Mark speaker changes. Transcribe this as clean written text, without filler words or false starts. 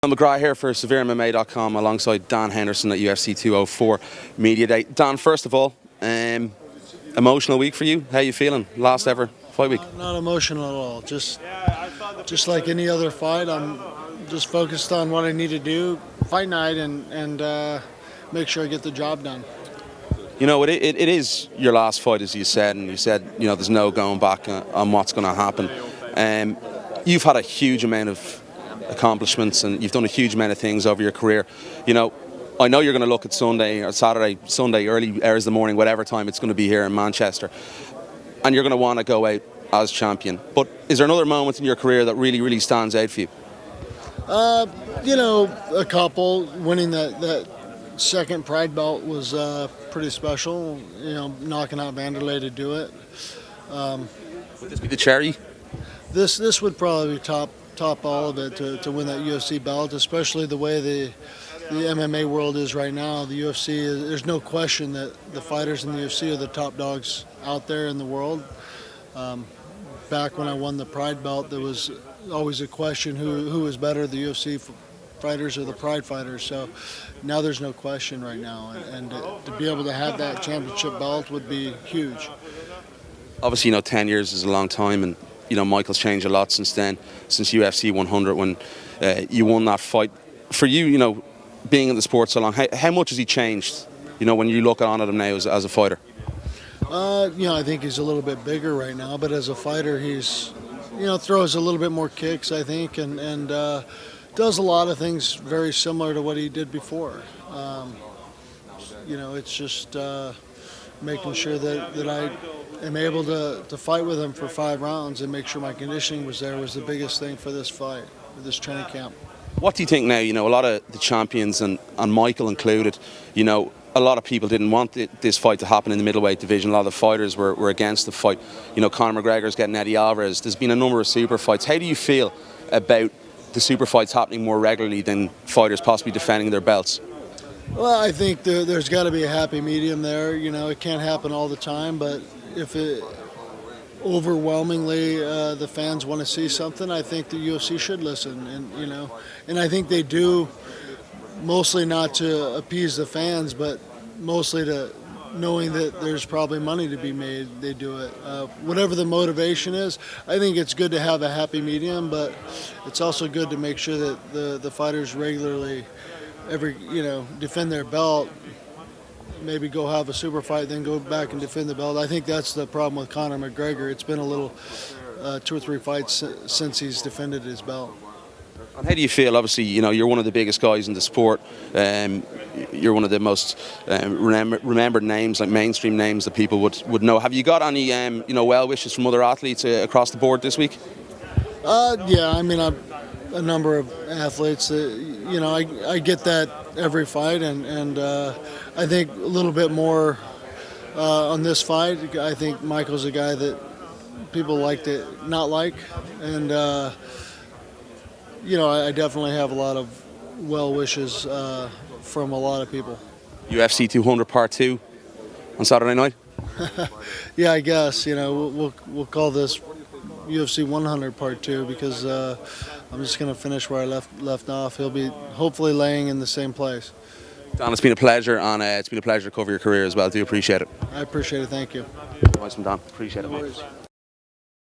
Speaker 1: I'm McGrath here for SevereMMA.com alongside Dan Henderson at UFC 204 Media Day. Dan, first of all, emotional week for you. How are you feeling? Last ever fight week?
Speaker 2: Not emotional at all. Just like any other fight, I'm just focused on what I need to do fight night and make sure I get the job done.
Speaker 1: You know, it is your last fight, as you said, and you said, you know, there's no going back on what's going to happen. You've had a huge amount of accomplishments and you've done a huge amount of things over your career. You know, I know you're going to look at Sunday or Sunday, early hours of the morning, whatever time it's going to be here in Manchester, and you're going to want to go out as champion. But is there another moment in your career that really stands out for you?
Speaker 2: You know, a couple. Winning that second Pride belt was pretty special. You know, knocking out Vanderlei to do it.
Speaker 1: Would this be the cherry?
Speaker 2: This would probably be top all of it to win that UFC belt, especially the way the MMA world is right now. The UFC, there's no question that the fighters in the UFC are the top dogs out there in the world. Back when I won the Pride belt, there was always a question who was better, the UFC fighters or the Pride fighters. So now there's no question right now, and to be able to have that championship belt would be huge.
Speaker 1: Obviously, you know, 10 years is a long time, and you know, Michael's changed a lot since then, since UFC 100 when you won that fight. For you, you know, being in the sport so long, how much has he changed, you know, when you look on at him now as a fighter?
Speaker 2: You know, I think he's a little bit bigger right now, but as a fighter, he's, you know, throws a little bit more kicks, I think, and does a lot of things very similar to what he did before. You know, it's just making sure that I am able to fight with him for 5 rounds and make sure my conditioning was there was the biggest thing for this fight, for this training camp.
Speaker 1: What do you think now? You know, a lot of the champions, and Michael included, you know, a lot of people didn't want this fight to happen in the middleweight division. A lot of the fighters were against the fight. You know, Conor McGregor's getting Eddie Alvarez. There's been a number of super fights. How do you feel about the super fights happening more regularly than fighters possibly defending their belts?
Speaker 2: Well, I think there's got to be a happy medium there. You know, it can't happen all the time, but if it overwhelmingly the fans want to see something, I think the UFC should listen, and you know, and I think they do, mostly not to appease the fans, but mostly to knowing that there's probably money to be made. They do it, whatever the motivation is. I think it's good to have a happy medium, but it's also good to make sure that the fighters regularly, defend their belt. Maybe go have a super fight, then go back and defend the belt. I think that's the problem with Conor McGregor. It's been a little 2 or 3 fights since he's defended his belt.
Speaker 1: And how do you feel? Obviously, you know, you're one of the biggest guys in the sport. You're one of the most remembered names, like mainstream names that people would know. Have you got any, you know, well wishes from other athletes across the board this week?
Speaker 2: Yeah, I mean, a number of athletes. You know, I get that every fight, and I think a little bit more on this fight. I think Michael's a guy that people like to not like, and you know, I definitely have a lot of well wishes from a lot of people.
Speaker 1: UFC 200 Part 2 on Saturday night?
Speaker 2: Yeah, I guess, you know, we'll call this UFC 100 Part 2 because I'm just going to finish where I left off. He'll be hopefully laying in the same place.
Speaker 1: Dan, it's been a pleasure, and it's been a pleasure to cover your career as well. I do appreciate it.
Speaker 2: I appreciate it. Thank you.
Speaker 1: Nice one, Dan. Appreciate it, mate.